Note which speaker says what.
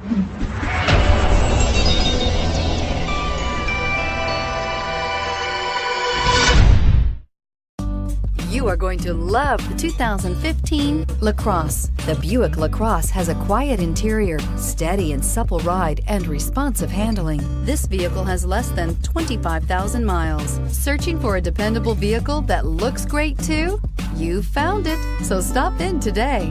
Speaker 1: You are going to love the 2015 LaCrosse. The Buick LaCrosse has a quiet interior, steady and supple ride, and responsive handling. This vehicle has less than 25,000 miles. Searching for a dependable vehicle that looks great too? You found it, so stop in today.